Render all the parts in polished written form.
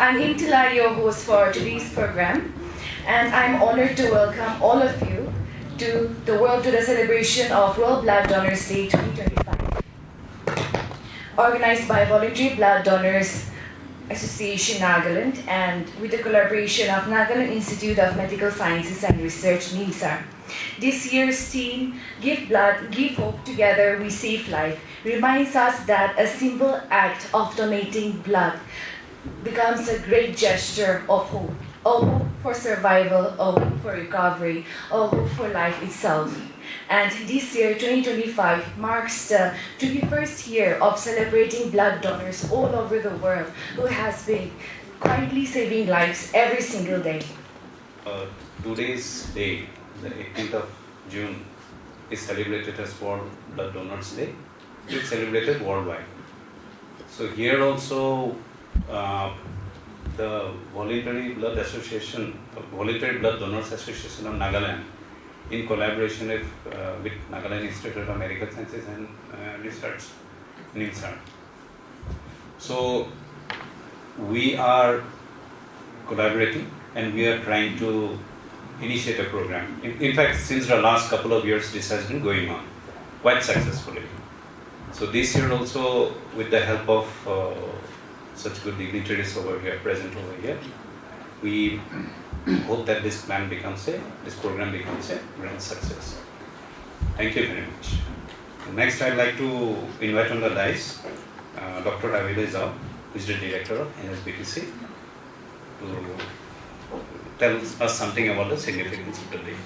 I'm Intila, your host for today's program, and I'm honored to welcome all of you to the celebration of World Blood Donors Day 2025, organized by Voluntary Blood Donors Association Nagaland and with the collaboration of Nagaland Institute of Medical Sciences and Research, NIMSR. This year's theme, Give Blood, Give Hope, Together We Save Life, reminds us that a simple act of donating blood becomes a great gesture of hope. A hope for survival, a hope for recovery, a hope for life itself. And this year, 2025, marks the 21st year of celebrating blood donors all over the world who has been quietly saving lives every single day. Today's day, the 18th of June, is celebrated as World Blood Donors Day. It's celebrated worldwide. So here also, the Voluntary Blood Donors Association of Nagaland, in collaboration with Nagaland Institute of Medical Sciences and Research, NIMSR. So we are collaborating and we are trying to initiate a program. In fact, since the last couple of years, this has been going on quite successfully. So this year also, with the help of such good dignitaries present over here, we hope that this program becomes a grand success. Thank you very much. Next, I'd like to invite on the dais Dr. Avile Zhao, who is the director of NSBTC, to tell us something about the significance of the day.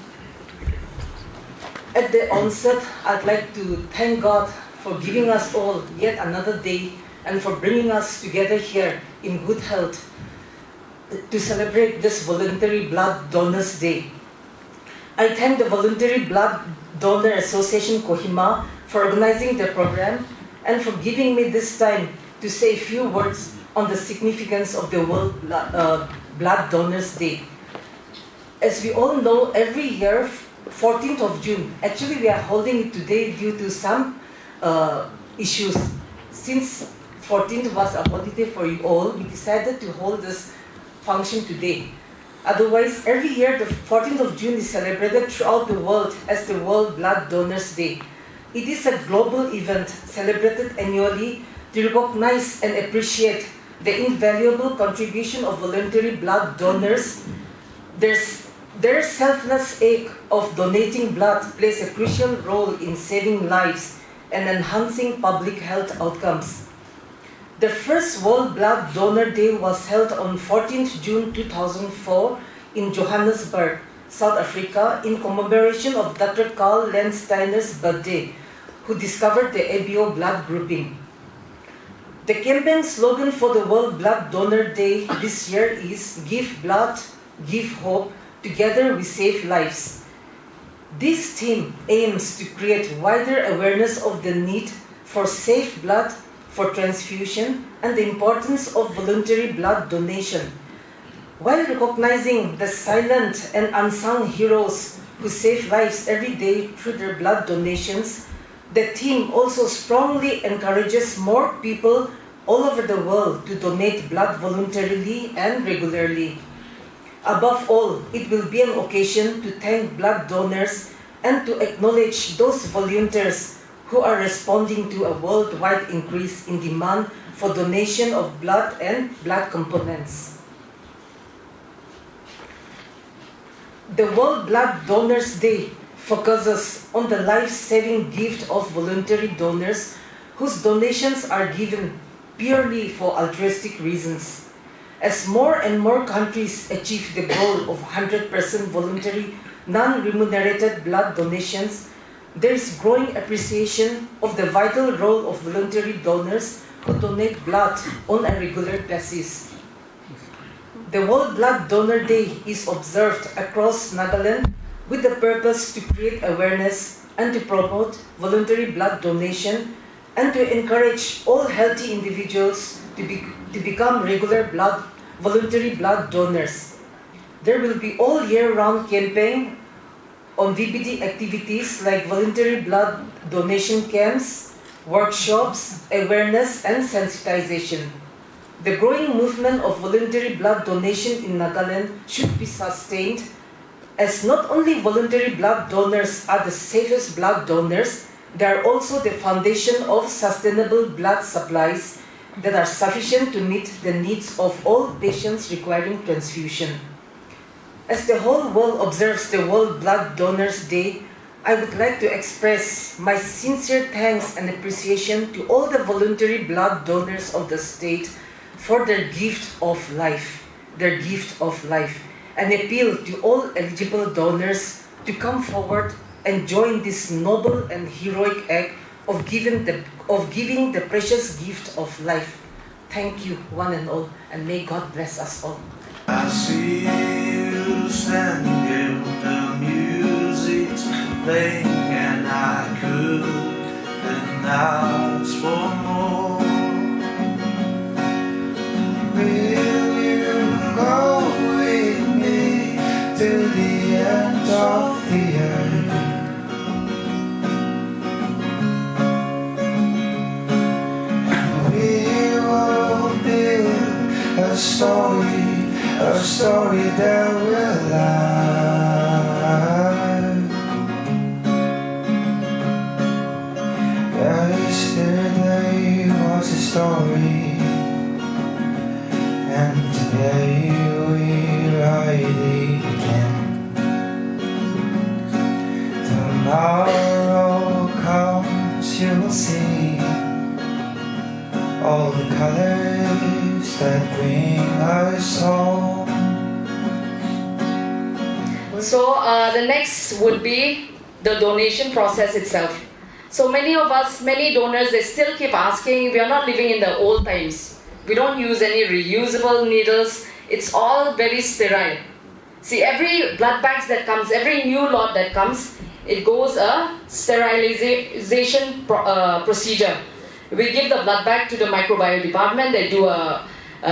At the onset, I'd like to thank God for giving us all yet another day and for bringing us together here in good health to celebrate this Voluntary Blood Donors Day. I thank the Voluntary Blood Donor Association Kohima for organizing the program and for giving me this time to say a few words on the significance of the World Blood Donors Day. As we all know, every year, 14th of June, actually we are holding it today due to some issues. Since 14th was a holiday for you all, we decided to hold this function today. Otherwise, every year the 14th of June is celebrated throughout the world as the World Blood Donors Day. It is a global event celebrated annually to recognize and appreciate the invaluable contribution of voluntary blood donors. Their selfless act of donating blood plays a crucial role in saving lives and enhancing public health outcomes. The first World Blood Donor Day was held on 14th June 2004 in Johannesburg, South Africa, in commemoration of Dr. Karl Landsteiner's birthday, who discovered the ABO blood grouping. The campaign slogan for the World Blood Donor Day this year is "Give blood, give hope, together we save lives." This theme aims to create wider awareness of the need for safe blood, for transfusion, and the importance of voluntary blood donation, while recognizing the silent and unsung heroes who save lives every day through their blood donations. The theme also strongly encourages more people all over the world to donate blood voluntarily and regularly. Above all, it will be an occasion to thank blood donors and to acknowledge those volunteers who are responding to a worldwide increase in demand for donation of blood and blood components. The World Blood Donors Day focuses on the life-saving gift of voluntary donors whose donations are given purely for altruistic reasons. As more and more countries achieve the goal of 100% voluntary, non-remunerated blood donations, there is growing appreciation of the vital role of voluntary donors who donate blood on a regular basis. The World Blood Donor Day is observed across Nagaland with the purpose to create awareness and to promote voluntary blood donation and to encourage all healthy individuals to become regular voluntary blood donors. There will be all year-round campaign on VBD activities like voluntary blood donation camps, workshops, awareness, and sensitization. The growing movement of voluntary blood donation in Nagaland should be sustained, as not only voluntary blood donors are the safest blood donors, they are also the foundation of sustainable blood supplies that are sufficient to meet the needs of all patients requiring transfusion. As the whole world observes the World Blood Donors Day, I would like to express my sincere thanks and appreciation to all the voluntary blood donors of the state for their gift of life, and appeal to all eligible donors to come forward and join this noble and heroic act of giving the precious gift of life. Thank you, one and all, and may God bless us all. I see you standing there with the music's playing, and I couldn't ask for more. Will you go with me to the end of the earth? We will build a story that will last. Yesterday was a story, and today we write it again. Tomorrow comes, you will see all the colors that bring us home. So the next would be the donation process itself. So many of us, many donors, they still keep asking, we are not living in the old times. We don't use any reusable needles. It's all very sterile. See, every blood bags that comes, every new lot that comes, it goes a sterilization procedure. We give the blood bag to the microbiome department, they do a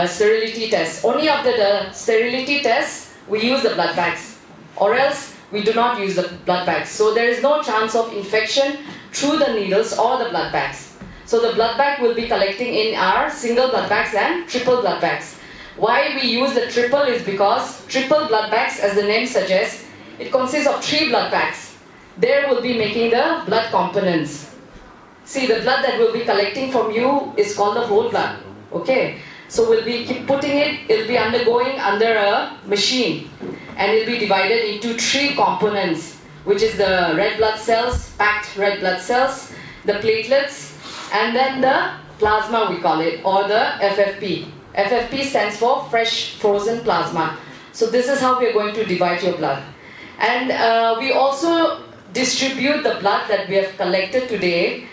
sterility test. Only after the sterility test, we use the blood bags. Or else, we do not use the blood bags. So there is no chance of infection through the needles or the blood bags. So the blood bag will be collecting in our single blood bags and triple blood bags. Why we use the triple is because triple blood bags, as the name suggests, it consists of 3 blood bags. There will be making the blood components. See, the blood that we'll be collecting from you is called the whole blood. Okay? So we'll be keep putting it'll be undergoing under a machine. And it'll be divided into 3 components, which is the red blood cells, packed red blood cells, the platelets, and then the plasma, we call it, or the FFP. FFP stands for fresh frozen plasma. So this is how we are going to divide your blood. And we also distribute the blood that we have collected today.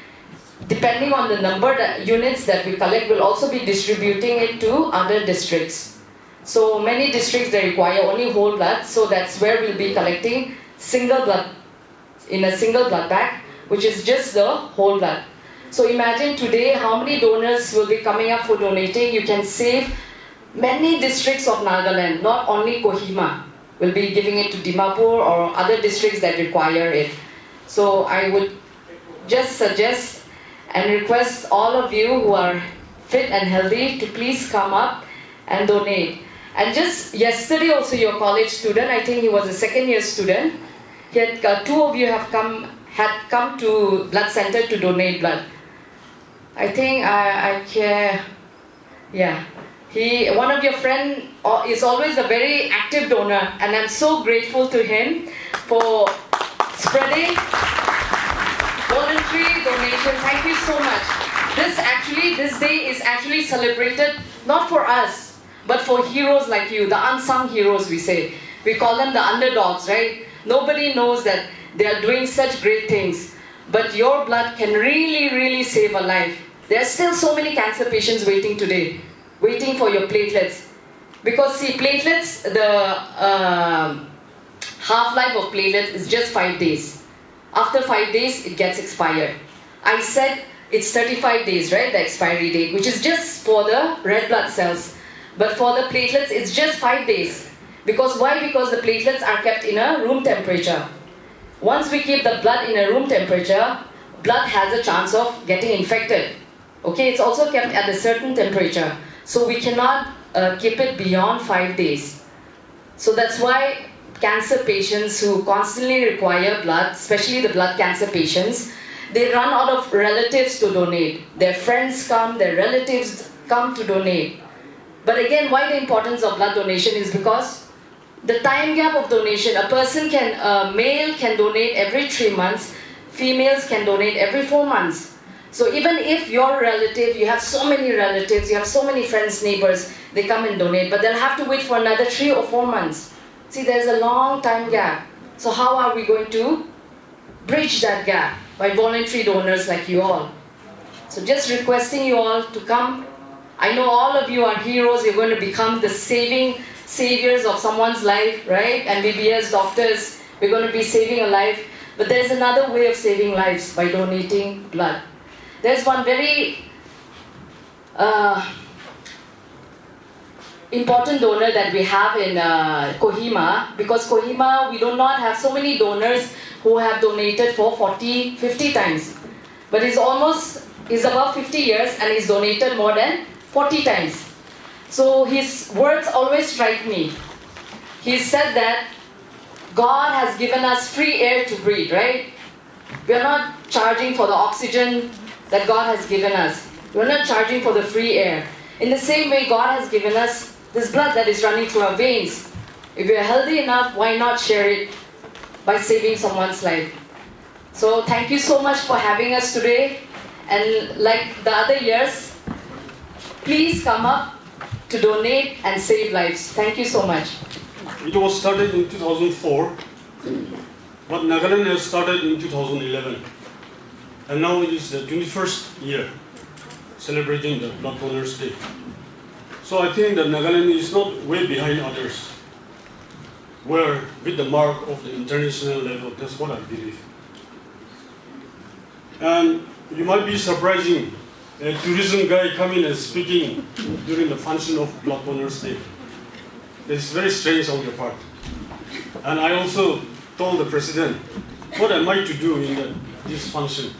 Depending on the number of units that we collect, we'll also be distributing it to other districts. So many districts, they require only whole blood, so that's where we'll be collecting single blood in a single blood bag, which is just the whole blood. So imagine today how many donors will be coming up for donating. You can save many districts of Nagaland, not only Kohima. We'll be giving it to Dimapur or other districts that require it. So I would just suggest and request all of you who are fit and healthy to please come up and donate. And just yesterday also your college student, I think he was a second year student, he had, 2 of you had come to blood center to donate blood. I think one of your friend is always a very active donor, and I'm so grateful to him for spreading voluntary donation. Thank you so much. This day is actually celebrated not for us, but for heroes like you, the unsung heroes we say. We call them the underdogs, right? Nobody knows that they are doing such great things. But your blood can really, really save a life. There are still so many cancer patients waiting today, waiting for your platelets. Because see, platelets, the half-life of platelets is just 5 days. After 5 days, it gets expired. I said it's 35 days, right, the expiry date, which is just for the red blood cells. But for the platelets, it's just 5 days. Because why? Because the platelets are kept in a room temperature. Once we keep the blood in a room temperature, blood has a chance of getting infected. Okay, it's also kept at a certain temperature. So we cannot keep it beyond 5 days. So that's why cancer patients who constantly require blood, especially the blood cancer patients, they run out of relatives to donate. Their friends come, their relatives come to donate. But again, why the importance of blood donation is because the time gap of donation, a male can donate every 3 months, females can donate every 4 months. So even if your relative, you have so many relatives, you have so many friends, neighbors, they come and donate, but they'll have to wait for another 3 or 4 months. See, there's a long time gap. So how are we going to bridge that gap? By voluntary donors like you all. So just requesting you all to come. I know all of you are heroes, you're going to become the saviors of someone's life, right? And MBBS doctors, we're going to be saving a life. But there's another way of saving lives by donating blood. There's one very important donor that we have in Kohima, because Kohima, we do not have so many donors who have donated for 40, 50 times. But he's above 50 years and he's donated more than 40 times. So his words always strike me. He said that God has given us free air to breathe, right? We are not charging for the oxygen that God has given us. We are not charging for the free air. In the same way, God has given us this blood that is running through our veins. If we are healthy enough, why not share it by saving someone's life? So thank you so much for having us today. And like the other years, please come up to donate and save lives. Thank you so much. It was started in 2004, but Nagaland has started in 2011. And now it is the 21st year celebrating the Blood Donors Day. So I think that Nagaland is not way behind others. We're with the mark of the international level, that's what I believe. And you might be surprising, a tourism guy coming and speaking during the function of Blood Donors Day. It's very strange on your part. And I also told the president, what am I to do in this function?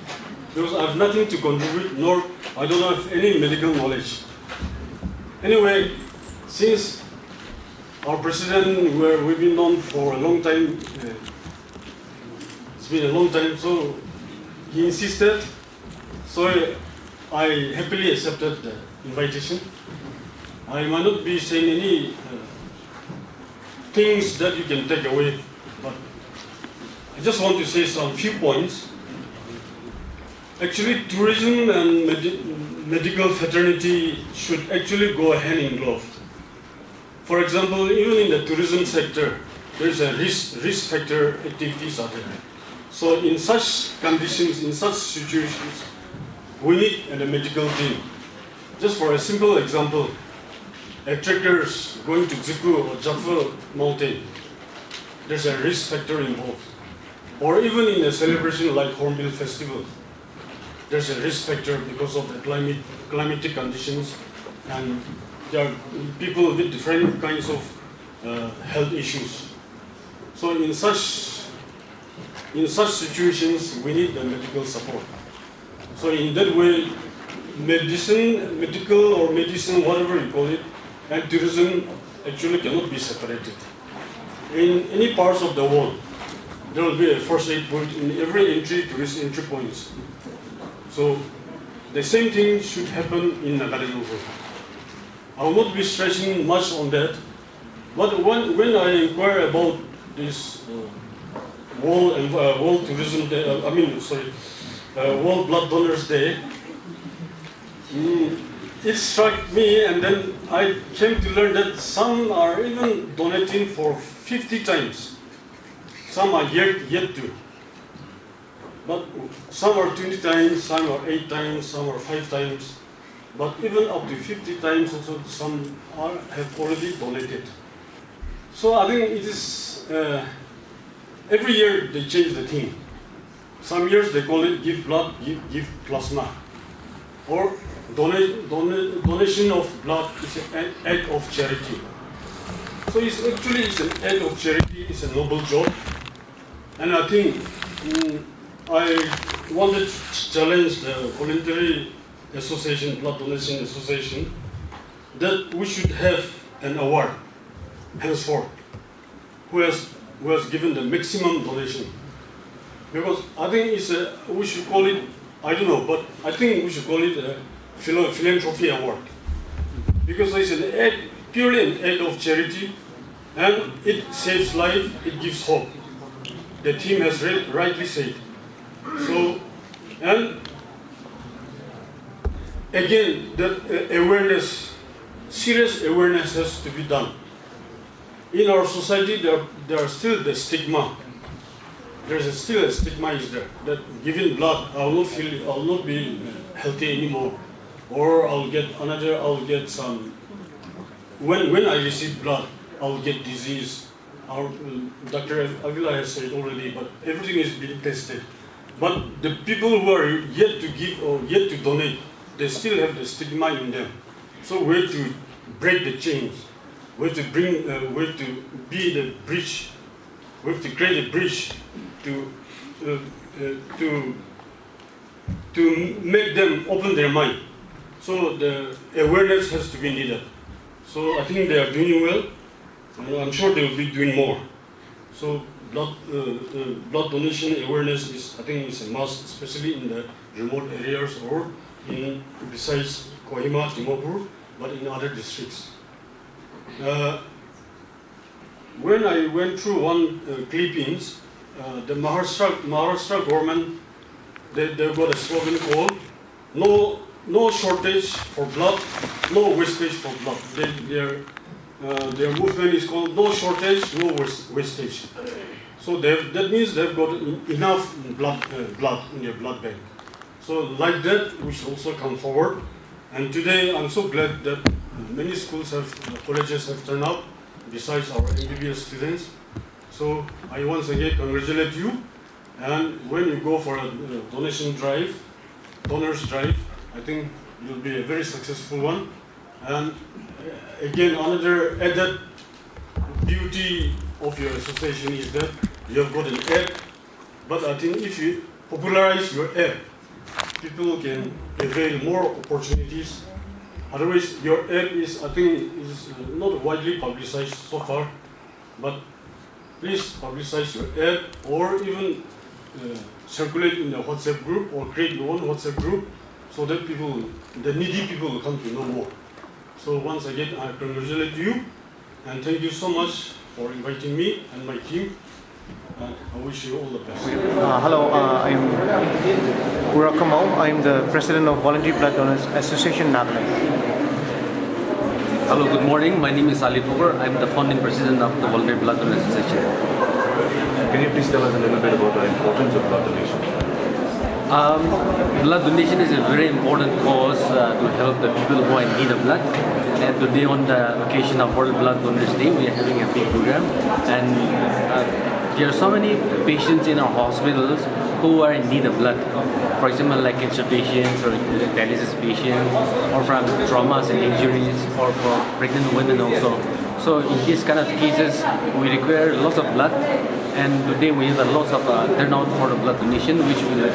Because I have nothing to contribute, nor I don't have any medical knowledge. Anyway, since our president, we've been known for a long time, it's been a long time, so he insisted. So I happily accepted the invitation. I might not be saying any things that you can take away, but I just want to say some few points. Actually, tourism and medical fraternity should actually go hand in glove. For example, even in the tourism sector, there is a risk factor activities are there. So in such conditions, in such situations, we need a medical team. Just for a simple example, trekkers going to Ziku or Jaffa mountain, there's a risk factor involved. Or even in a celebration like Hornbill Festival, there's a risk factor because of the climatic conditions, and there are people with different kinds of health issues. So in such situations, we need the medical support. So in that way, medical or medicine, whatever you call it, and tourism actually cannot be separated. In any parts of the world, there will be a first aid point in every tourist entry points. So the same thing should happen in Nagaland also. I will not be stressing much on that, but when I inquire about this World Tourism Day, World Blood Donors Day, it struck me, and then I came to learn that some are even donating for 50 times. Some are yet to. But some are 20 times, some are 8 times, some are 5 times. But even up to 50 times also, some have already donated. So I think it is, every year they change the theme. Some years they call it give blood, give plasma. Or donation of blood is an act of charity. So it's an act of charity, it's a noble job. And I think I wanted to challenge the voluntary association, Blood Donation Association, that we should have an award henceforth. Who has given the maximum donation? Because I think we should call it, I don't know, but I think we should call it a philanthropy award. Because it's purely an act of charity, and it saves life, it gives hope. The team has rightly said. So, and again, that awareness, serious awareness has to be done. In our society, there are still the stigma. Still a stigma is there that giving blood, I will not be healthy anymore, or I'll get some. When I receive blood, I'll get disease. Our Dr. Avila has said already, but everything is being tested. But the people who are yet to give or yet to donate, they still have the stigma in them. So we have to break the chains. We have to be the bridge. We have to create a bridge to make them open their mind. So the awareness has to be needed. So I think they are doing well, and I'm sure they will be doing more. So blood donation awareness is, I think, is a must, especially in the remote areas or besides Kohima, Dimapur, but in other districts. When I went through one clippings, the Maharashtra government, they've got a slogan called no shortage for blood, no wastage for blood. Their movement is called no shortage, no wastage. So that means they've got enough blood in their blood bank. So like that, we should also come forward. And today, I'm so glad that many colleges have turned up, besides our MBBS students. So I once again congratulate you. And when you go for a donors drive, I think it will be a very successful one. And again, another added beauty of your association is that you have got an app. But I think if you popularize your app, people can avail more opportunities. Otherwise, your app is not widely publicized so far. But please publicize your app, or even circulate in the WhatsApp group, or create your own WhatsApp group, so that the needy people will come to know more. So once again, I congratulate you, and thank you so much for inviting me and my team. I wish you all the best. Hello, I'm Pura Kamau. I'm the president of Voluntary Blood Donors Association, Nagaland. Hello, good morning. My name is Ali Pogar. I'm the founding president of the Voluntary Blood Donors Association. Can you please tell us a little bit about the importance of blood donation? Blood donation is a very important cause to help the people who are in need of blood. And today, on the occasion of World Blood Donors Day, we are having a big program. And there are so many patients in our hospitals who are in need of blood. For example, like cancer patients or dialysis patients, or from traumas and injuries, or for pregnant women also. So in these kind of cases, we require lots of blood. And today we have a lot of turnout for the blood donation, which will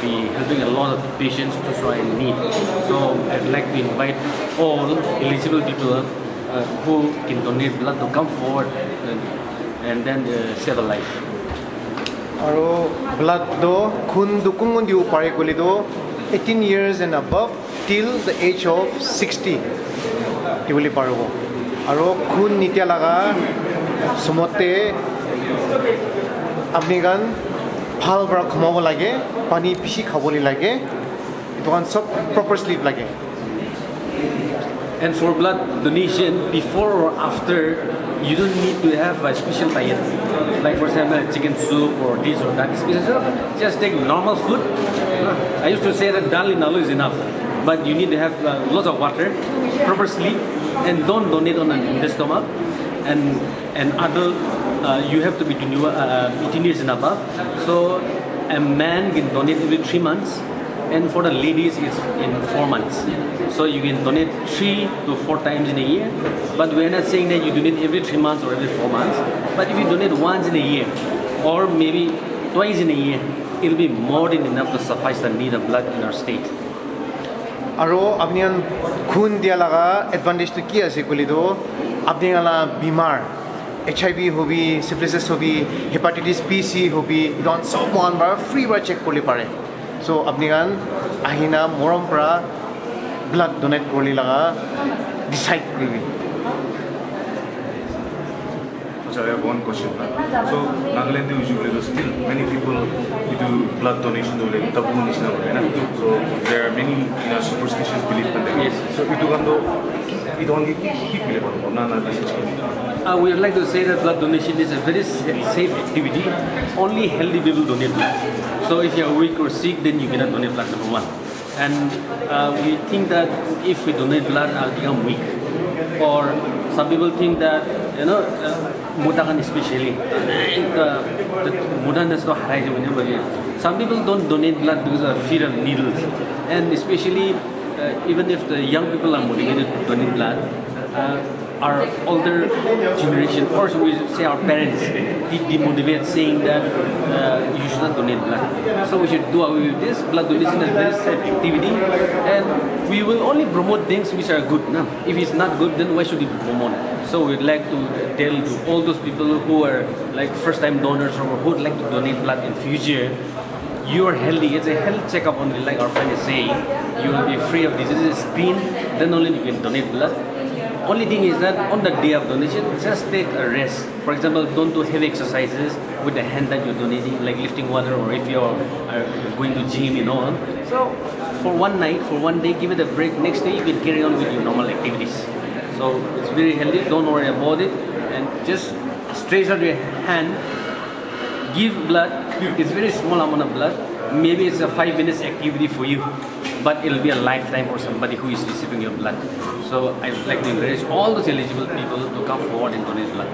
be helping a lot of patients to try and need. So I'd like to invite all eligible people who can donate blood to come forward and then save a life. Aro blood do kun dukungun diu pare kuli do 18 years and above till the age of 60 diuli parubo. Aro kun nitya laga sumote apni gan phal bra khamago lage, pani bishi khaboli lage, itu kan sob proper sleep lage. And for blood donation, before or after, you don't need to have a special diet. Like for example, chicken soup or this or that. Just take normal food. I used to say that dal in alu is enough. But you need to have lots of water, proper sleep, and don't donate on an empty stomach. And adult, you have to be 18 years and above. So a man can donate every 3 months. And for the ladies, it's in 4 months. So you can donate 3 to 4 times in a year. But we're not saying that you donate every 3 months or every 4 months. But if you donate once in a year, or maybe twice in a year, it'll be more than enough to suffice the need of blood in our state. আৰু আপুনি খুন দিয়া লগা এডভান্টেজটো কি আছে কলিতো আপুনি বিমাৰ HIV হবি syphilis হবি hepatitis BC হবি ইগন সব মহানবাৰ free বাৰ check কৰি পাৰে সো আপুনি আহিনা মৰম পৰা ব্লাড ডোনেট কৰি লগা ডিসাইড কৰিবি So I have one question. So Nagaland usually still many people who do blood donation do like taboo national, right? So there are many superstitious beliefs in that. Yes. So itu kan do itu orang keep believe on na We would like to say that blood donation is a very safe activity. Only healthy people donate blood. So if you are weak or sick, then you cannot donate blood, number one. And we think that if we donate blood, I'll become weak. Or some people think that, mudakan especially, mudan is not high. Some people don't donate blood because of fear of needles. And especially, even if the young people are motivated to donate blood, our older generation, or we should say our parents, demotivate saying that you should not donate blood. So we should do away with this. Blood donation is a very safe activity, and we will only promote things which are good. No? If it's not good, then why should we promote? So we'd like to tell to all those people who are like first-time donors or who would like to donate blood in future, you are healthy. It's a health checkup only, like our friend is saying. You will be free of diseases, clean, then only you can donate blood. Only thing is that on the day of donation, just take a rest. For example, don't do heavy exercises with the hand that you're donating, like lifting water, or if you're going to gym, So for one night, for one day, give it a break. Next day, you can carry on with your normal activities. So it's very healthy. Don't worry about it, and just stretch out your hand. Give blood. It's very small amount of blood. Maybe it's a 5 minutes activity for you, but it'll be a lifetime for somebody who is receiving your blood. So I'd like to encourage all those eligible people to come forward and donate blood.